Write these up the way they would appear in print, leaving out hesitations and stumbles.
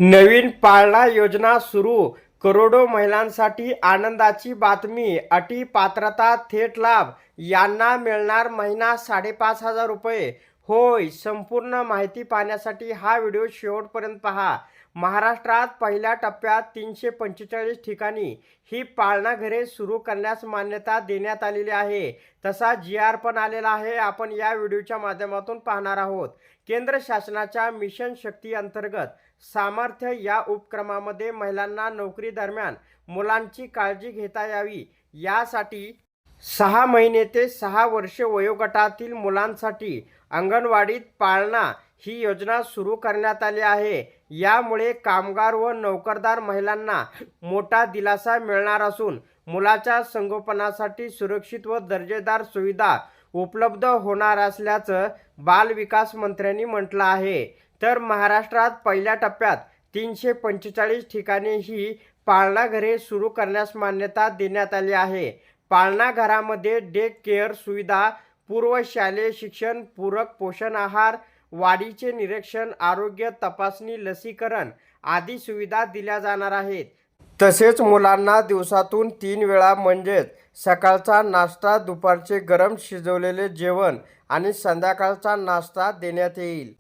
नवीन पाळणा योजना सुरू, करोडो महिलांसाठी आनंदाची बातमी. अटी, पात्रता, थेट लाभ यांना मिळणार महिना 5,500 रुपये. होय, संपूर्ण माहिती पाहण्यासाठी हा व्हिडिओ शेवटपर्यंत पहा. महाराष्ट्रात पहिल्या टप्प्यात 345 ठिकाणी ही पाळणा घरे सुरू करण्यास मान्यता देण्यात आलेली आहे. तसा GR पण आलेला आहे. आपण या व्हिडिओच्या माध्यमातून पाहणार आहोत. केंद्र शासनाच्या मिशन शक्ती अंतर्गत सामर्थ्य या उपक्रमामध्ये महिलांना नोकरी दरम्यान मुलांची काळजी घेता यावी यासाठी 6 महिने ते 6 वर्षे वयोगटातील मुलांसाठी अंगणवाडीत पाळणा ही योजना सुरू करण्यात आली आहे. यामुळे कामगार व नोकरदार महिलांना मोठा दिलासा मिळणार असून मुलाच्या संगोपनासाठी सुरक्षित व दर्जेदार सुविधा उपलब्ध होणार असल्याचं बाल विकास मंत्र्यांनी म्हटलं आहे. तर महाराष्ट्रात पहिल्या टप्प्यात 345 ठिकाणी ही पाळणा घरे सुरू करण्यास मान्यता देण्यात आली आहे. पाळणा घरामध्ये डे केअर सुविधा, पूर्व शालेय शिक्षण, पूरक पोषण आहार, वाढीचे निरीक्षण, आरोग्य तपासणी, लसीकरण आदी सुविधा दिल्या जाणार आहेत. तसेच मुलांना दिवसातून 3 वेळा म्हणजेच सकाळचा नाश्ता, दुपारचे गरम शिजवलेले जेवण आणि संध्याकाळचा नाश्ता देण्यात येईल.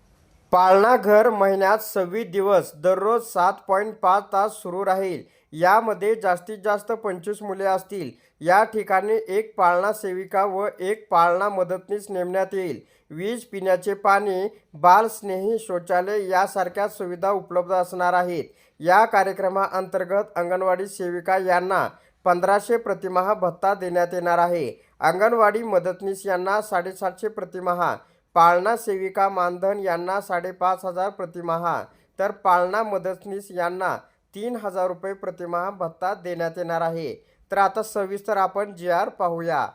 पाळणा घर महिन्यात 26 दिवस दररोज 7.5 तास सुरू राहील. यामध्ये जास्तीत जास्त 25 मुले असतील. या ठिकाणी एक पाळणा सेविका व एक पाळणा मदतनीस नेमण्यात येईल. वीज, पिण्याचे पाणी, बालस्नेही शौचालय यासारख्या सुविधा उपलब्ध असणार आहेत. या कार्यक्रमाअंतर्गत अंगणवाडी सेविका यांना 1500 प्रतिमाह भत्ता देण्यात येणार आहे. अंगणवाडी मदतनीस यांना 750 प्रतिमाह, पाळणा सेविका मानधन यांना 5,500 प्रतिमाह, तर पाळणा मदतनीस यांना 3,000 रुपये प्रतिमाह भत्ता देण्यात येणार आहे. तर आता सविस्तर आपण GR पाहूया.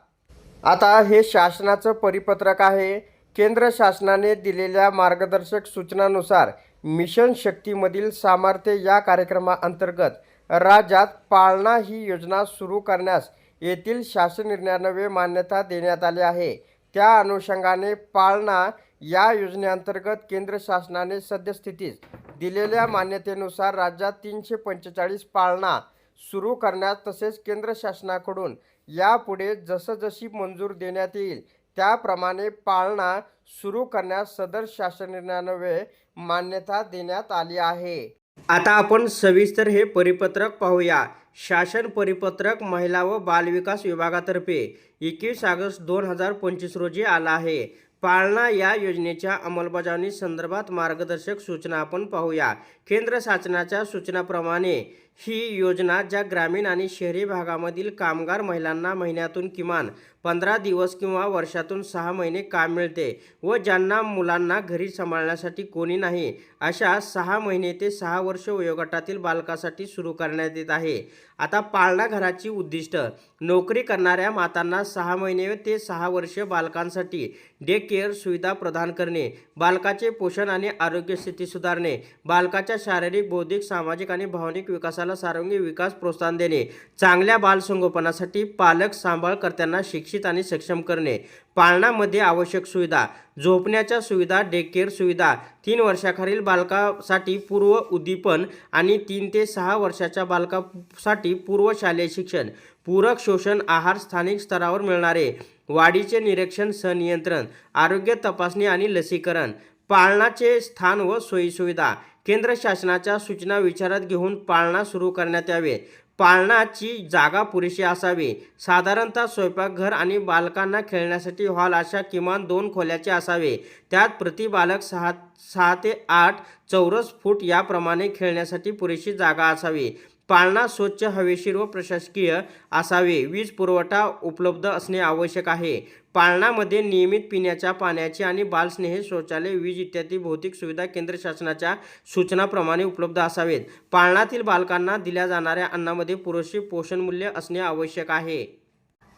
आता हे शासनाचं परिपत्रक आहे. केंद्र शासनाने दिलेल्या मार्गदर्शक सूचनानुसार मिशन शक्तीमधील सामर्थ्य या कार्यक्रमाअंतर्गत राज्यात पाळणा ही योजना सुरू करण्यास येथील शासन निर्णयान्वये मान्यता देण्यात आली आहे. त्या अनुषंगाने पाळणा या योजनेअंतर्गत केंद्र शासनाने सद्यस्थितीस दिलेल्या मान्यतेनुसार राज्यात 345 पाळणा सुरू करण्यास तसेच केंद्र शासनाकडून यापुढे जसजशी मंजूर देण्यात येईल त्याप्रमाणे पाळणा सुरू करण्यास सदर शासन निर्णयान्वये मान्यता देण्यात आली आहे. आता आपण सविस्तर हे परिपत्रक पाहूया. शासन परिपत्रक महिला व बालविकास विभागातर्फे 21 ऑगस्ट 2025 रोजी आला आहे. पाळणा या योजनेच्या अंमलबजावणी संदर्भात मार्गदर्शक सूचना आपण पाहूया. केंद्र शासनाच्या सूचनाप्रमाणे ही योजना ज्या ग्रामीण आणि शहरी भागामधील कामगार महिलांना महिन्यातून किमान 15 दिवस किंवा वर्षातून 6 महिने काम मिळते व ज्यांना मुलांना घरी सांभाळण्यासाठी कोणी नाही अशा 6 महिने ते 6 वर्ष वयोगटातील बालकासाठी सुरू करण्यात येत आहे. आता पाळणा घराची उद्दिष्ट: नोकरी करणाऱ्या मातांना 6 महिने ते 6 वर्ष बालकांसाठी डे केअर सुविधा प्रदान करणे, बालकाचे पोषण आणि आरोग्य स्थिती सुधारणे, बालकाच्या शारीरिक, बौद्धिक, सामाजिक आणि भावनिक विकासाला सर्वांगीण विकास प्रोत्साहन देणे, चांगल्या बालसंगोपनासाठी पालक सांभाळकर्त्यांना शिक्षित आणि सक्षम करणे. पाळणामध्ये आवश्यक सुविधा: झोपण्याच्या सुविधा, डे केअर सुविधा, 3 वर्षाखालील बालकासाठी पूर्व उद्दीपन आणि 3 ते 6 वर्षाच्या बालकासाठी पूर्व शालेय शिक्षण, पूरक पोषण आहार, स्थानिक स्तरावर मिळणारे वाढीचे निरीक्षण, संनियंत्रण, आरोग्य तपासणी आणि लसीकरण. पाळणाचे स्थान व सोयीसुविधा: केंद्र शासनाच्या सूचना विचारात घेऊन पाळणा सुरू करण्यात यावे. पाळणाची जागा पुरेशी असावी. साधारणतः स्वयंपाकघर आणि बालकांना खेळण्यासाठी हॉल अशा किमान 2 खोल्याचे असावे. त्यात प्रति बालक 6 ते 8 चौरस फूट याप्रमाणे खेळण्यासाठी पुरेशी जागा असावी. पाळणा स्वच्छ, हवेशीर व प्रशासकीय असावे. वीज पुरवठा उपलब्ध असणे आवश्यक आहे. पाळणामध्ये नियमित पिण्याच्या पाण्याची आणि बालस्नेही शौचालय, वीज इत्यादी भौतिक सुविधा केंद्र शासनाच्या सूचनाप्रमाणे उपलब्ध असावेत. पाळणातील बालकांना दिल्या जाणाऱ्या अन्नामध्ये पुरेसे पोषणमूल्य असणे आवश्यक आहे.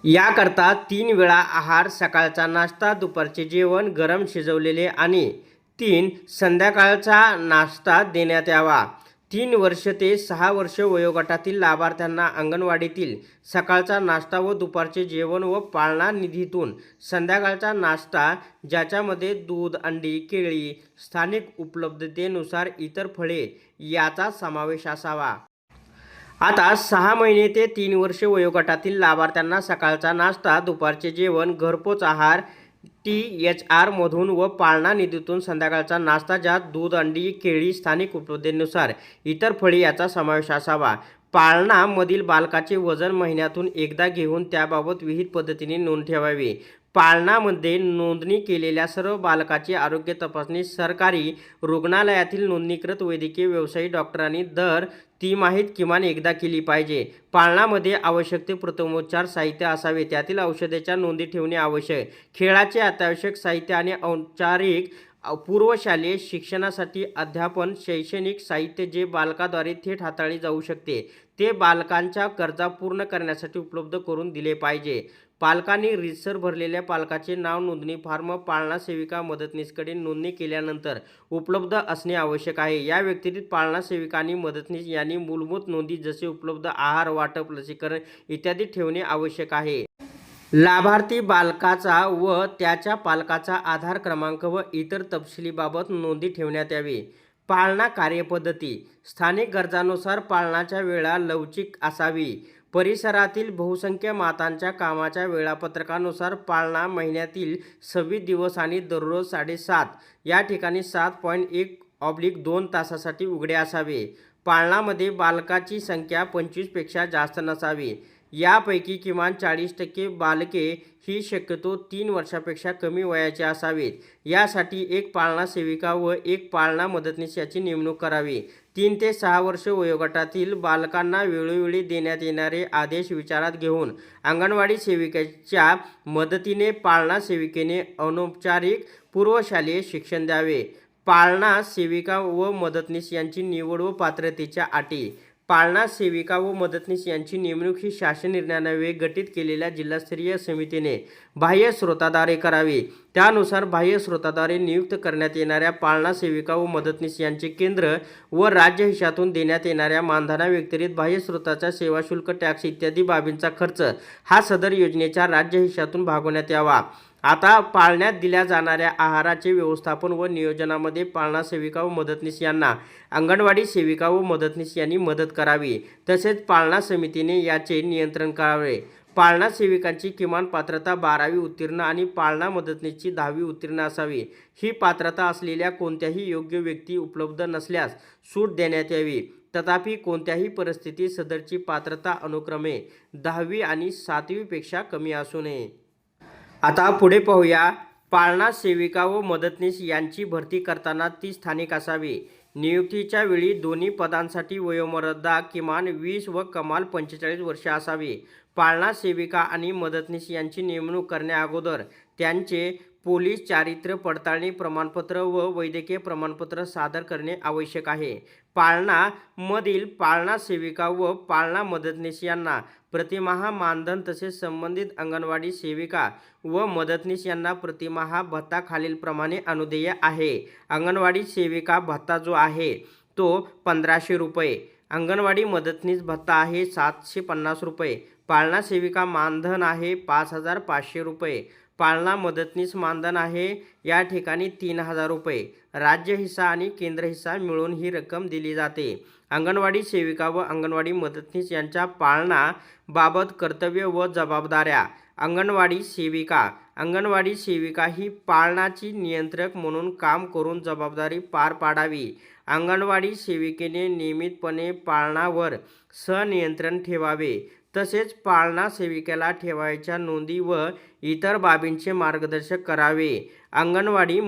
याकरता 3 वेळा आहार, सकाळचा नाश्ता, दुपारचे जेवण गरम शिजवलेले आणि 3 संध्याकाळचा नाश्ता देण्यात यावा. 3 वर्ष ते 6 वर्ष वयोगटातील लाभार्थ्यांना अंगणवाडीतील सकाळचा नाश्ता व दुपारचे जेवण व पाळणा निधीतून संध्याकाळचा नाश्ता ज्याच्यामध्ये दूध, अंडी, केळी, स्थानिक उपलब्धतेनुसार इतर फळे याचा समावेश असावा। आता 6 महिने ते 3 वर्ष वयोगटातील लाभार्थ्यांना सकाळचा नाश्ता, दुपारचे जेवण, घरपोच आहार THR मधून व पाळणा निधीतून संध्याकाळचा नाश्ता ज्यात दूध, अंडी, केळी, स्थानिक उपलब्धतेनुसार इतर फळे याचा समावेश असावा। पाळणा मधील बालकाचे वजन महिन्यातून एकदा घेऊन त्याबाबत विहित पद्धतीने नोंद ठेवावी। पाळणामध्ये नोंदणी केलेल्या सर्व बालकाची आरोग्य तपासणी सरकारी रुग्णालयातील नोंदणीकृत वैद्यकीय व्यावसायिक डॉक्टरांनी दर तिमाहीत किमान एकदा केली पाहिजे। पाळणामध्ये आवश्यक ते प्रथमोपचार साहित्य असावे, त्यातील औषधाच्या नोंदी ठेवणे आवश्यक। खेळाचे अत्यावश्यक साहित्य आणि औपचारिक पूर्वशालेय शिक्षणासाठी अध्यापन शैक्षणिक साहित्य जे बालकाद्वारे थेट हाताळले जाऊ शकते ते बालकांच्या गरजा पूर्ण करण्यासाठी उपलब्ध करून दिले पाहिजे। पालकांनी रीतसर भरलेल्या पालकाचे नाव नोंदणी फॉर्म पाळणा सेविका मदतनीसकडे नोंदणी केल्यानंतर उपलब्ध असणे आवश्यक आहे। या व्यतिरिक्त पाळणा सेविका आणि मदतनीस यांनी मूलभूत नोंदी जसे उपलब्ध आहार वाटप, लसीकरण इत्यादी ठेवणे आवश्यक आहे। लाभार्थी बालकाचा व त्याच्या पालकाचा आधार क्रमांक व इतर तपशिलीबाबत नोंदी ठेवण्यात यावी। पाळणा कार्यपद्धती स्थानिक गरजांनुसार पाळणाच्या वेळा लवचिक असावी। परिसरातील बहुसंख्य मातांच्या कामाच्या वेळापत्रकानुसार पाळणा महिन्यातील 26 दिवस आणि दररोज 7:30 या ठिकाणी 7.1/2 तासासाठी उघडे असावे। पाळणामध्ये बालकाची संख्या 25 पेक्षा जास्त नसावी। यापैकी किमान 40% बालके ही शक्यतो 3 वर्षापेक्षा कमी वयाची असावीत। यासाठी एक पाळणा सेविका व एक पाळणा मदतनीस याची नेमणूक करावी। 3 ते 6 वर्ष वयोगटातील बालकांना वेळोवेळी देण्यात येणारे आदेश विचारात घेऊन अंगणवाडी सेविकेच्या मदतीने पाळणा सेविकेने अनौपचारिक पूर्वशालेय शिक्षण द्यावे। पाळणा सेविका व मदतनीस यांची निवड व पात्रतेच्या अटी पाळणा सेविका व मदतनीस यांची नेमणूक ही शासन निर्णयान्वये गठीत केलेल्या जिल्हास्तरीय समितीने बाह्य स्रोताद्वारे करावी। त्यानुसार बाह्य स्रोताद्वारे नियुक्त करण्यात येणाऱ्या पाळणा सेविका व मदतनीस यांचे केंद्र व राज्य हिशातून देण्यात येणाऱ्या मानधनाव्यतिरिक्त बाह्य स्रोताचा सेवा शुल्क, टॅक्स इत्यादी बाबींचा खर्च हा सदर योजनेच्या राज्य हिशातून भागवण्यात यावा। आता पाळण्यात दिल्या जाणाऱ्या आहाराचे व्यवस्थापन व नियोजनामध्ये पाळणा सेविका व मदतनीस यांना अंगणवाडी सेविका व मदतनीस यांनी मदत करावी। तसेच पाळणा समितीने याचे नियंत्रण करावे। पाळणा सेविकांची किमान पात्रता 12वी उत्तीर्ण आणि पाळणा मदतनीसची 10वी उत्तीर्ण असावी। ही पात्रता असलेल्या कोणत्याही योग्य व्यक्ती उपलब्ध नसल्यास सूट देण्यात यावी। तथापि कोणत्याही परिस्थितीत सदरची पात्रता अनुक्रमे 10वी आणि 7वी पेक्षा कमी असू नये। आता पुढे पाहूया पाळणा सेविका व मदतनीस यांची भरती करताना ती स्थानिक असावी। नियुक्तीच्या वेळी दोन्ही पदांसाठी वयोमर्यादा किमान 20 व कमाल 45 वर्षे असावी। पाळणा सेविका आणि मदतनीस यांची नेमणूक करण्याअगोदर त्यांचे पोलीस चारित्र्य पडताळणी प्रमाणपत्र व वैद्यकीय प्रमाणपत्र सादर करणे आवश्यक आहे। पाळणा मधील पाळणा सेविका व पाळणा मदतनीस यांना प्रतिमाह मानधन तसेच संबंधित अंगणवाडी सेविका व मदतनीस यांना प्रतिमाह भत्ता खालीलप्रमाणे अनुदेय आहे। अंगणवाडी सेविका भत्ता जो आहे तो 1500 रुपये, अंगणवाडी मदतनीस भत्ता आहे 750 रुपये, पाळणा सेविका मानधन आहे 5500 रुपये, पाळणा मदतनीस मानधन आहे या ठिकाणी 3000 रुपये। राज्य हिस्सा आणि केंद्र हिस्सा मिळून ही रक्कम दिली जाते। अंगणवाडी सेविका व अंगणवाडी मदतनीस यांच्या पाळणा बाबत कर्तव्य व जबाबदाऱ्या अंगणवाडी सेविका ही पाळणाची नियंत्रक म्हणून काम करून जबाबदारी पार पाडावी। अंगणवाडी सेविकेने नियमितपणे पाळणावर संनियंत्रण ठेवावे। तसेच पाळणा सेविकेला ठेवायच्या नोंदी व इतर बाबींचे मार्गदर्शन करावे। अंगणवाडी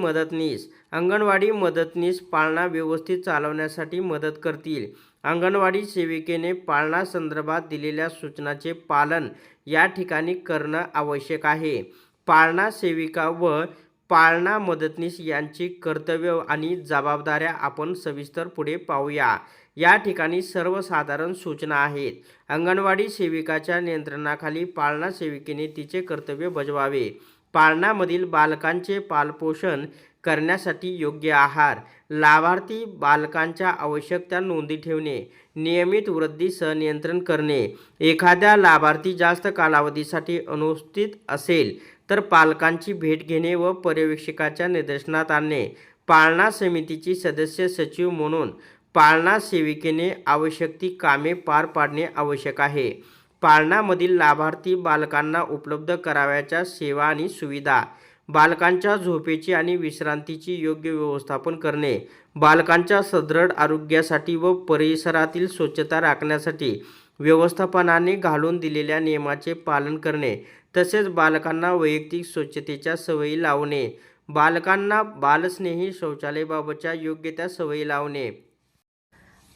मदतनीस पाळणा व्यवस्थित चालवण्यासाठी मदत करतील। अंगणवाडी सेविकेने पाळणा संदर्भात दिलेल्या सूचनांचे पालन या ठिकाणी करणं आवश्यक आहे। पाळणा सेविका व पाळणा मदतनीस यांची कर्तव्य आणि जबाबदाऱ्या आपण सविस्तर पुढे पाहूया। या ठिकाणी सर्वसाधारण सूचना आहेत। अंगणवाडी सेविकाच्या नियंत्रणाखाली पाळणा सेविकेने तिचे कर्तव्य बजावावे। पाळणामधील बालकांचे पालपोषण करण्यासाठी योग्य आहार, लाभार्थी बालकांच्या आवश्यकता नोंदी ठेवणे, नियमित वृद्धी संनियंत्रण करणे, एखाद्या लाभार्थी जास्त कालावधीसाठी अनुपस्थित असेल तर पालकांची भेट घेणे व पर्यवेक्षकाच्या निदर्शनात आणणे, पाळणा समितीची सदस्य सचिव म्हणून पाळणा सेविकेने आवश्यक ती कामे पार पाडणे आवश्यक आहे. पाळणामधील लाभार्थी बालकांना उपलब्ध करावयाच्या सेवा आणि सुविधा, बालकांच्या झोपेची आणि विश्रांतीची योग्य व्यवस्थापन करणे, बालकांच्या सदृढ आरोग्यासाठी व परिसरातील स्वच्छता राखण्यासाठी व्यवस्थापनाने घालून दिलेल्या नियमाचे पालन करणे, तसेच बालकांना वैयक्तिक स्वच्छतेच्या सवयी लावणे, बालकांना बालस्नेही शौचालयाबाबतच्या योग्य त्या सवयी लावणे,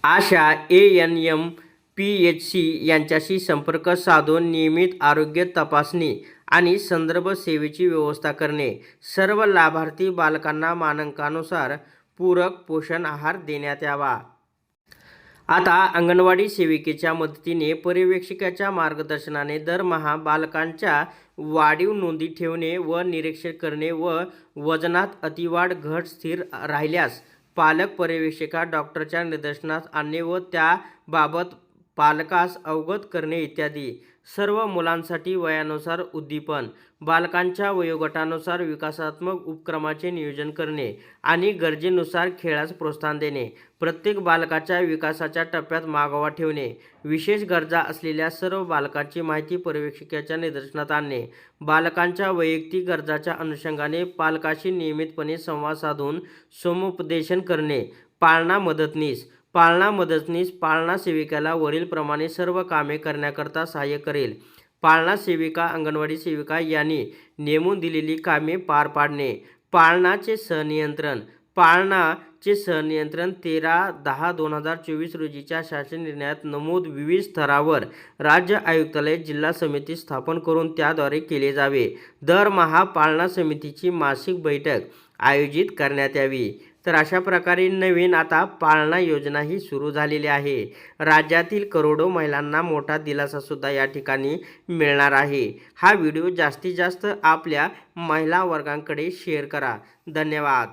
आशा, ANM, PHC यांच्याशी संपर्क साधून नियमित आरोग्य तपासणी आणि संदर्भ सेवेची व्यवस्था करणे, सर्व लाभार्थी बालकांना मानकानुसार पूरक पोषण आहार देण्यात यावा. आता अंगणवाडी सेविकेच्या मदतीने पर्यवेक्षकाच्या मार्गदर्शनाने दरमहा बालकांच्या वाढीव नोंदी ठेवणे व निरीक्षण करणे व वजनात अतिवाढ घट स्थिर राहिल्यास पालक पर्यवेक्षिका डॉक्टरच्या निदर्शनास आणणे व त्याबाबत पालकास अवगत करणे इत्यादी. सर्व मुलांसाठी वयानुसार उद्दीपन, बालकांच्या वयोगटानुसार विकासात्मक उपक्रमाचे नियोजन करणे आणि गरजेनुसार खेळास प्रोत्साहन देणे, प्रत्येक बालकाच्या विकासाच्या टप्प्यात मागोवा ठेवणे, विशेष गरजा असलेल्या सर्व बालकांची माहिती पर्यवेक्षकाच्या निदर्शनात आणणे, बालकांच्या वैयक्तिक गरजांच्या अनुषंगाने पालकाशी नियमितपणे संवाद साधून समुपदेशन करणे. पाळणा मदतनीस पाळणा सेविकेला वरीलप्रमाणे सर्व कामे करण्याकरता सहाय्य करेल. पाळणा सेविका अंगणवाडी सेविका यांनी नेमून दिलेली कामे पार पाडणे. पाळणाचे सहनियंत्रण 13/10/2024 रोजीच्या शासन निर्णयात नमूद विविध स्तरावर राज्य आयुक्तालय जिल्हा समिती स्थापन करून त्याद्वारे केले जावे. दरमहा पाळणा समितीची मासिक बैठक आयोजित करण्यात यावी. तर अशा प्रकारे नवीन आता पाळणा योजना ही सुरू झालेली आहे. राज्यातील करोडो महिलांना मोठा दिलासासुद्धा या ठिकाणी मिळणार आहे. हा व्हिडिओ जास्तीत जास्त आपल्या महिला वर्गांकडे शेअर करा. धन्यवाद.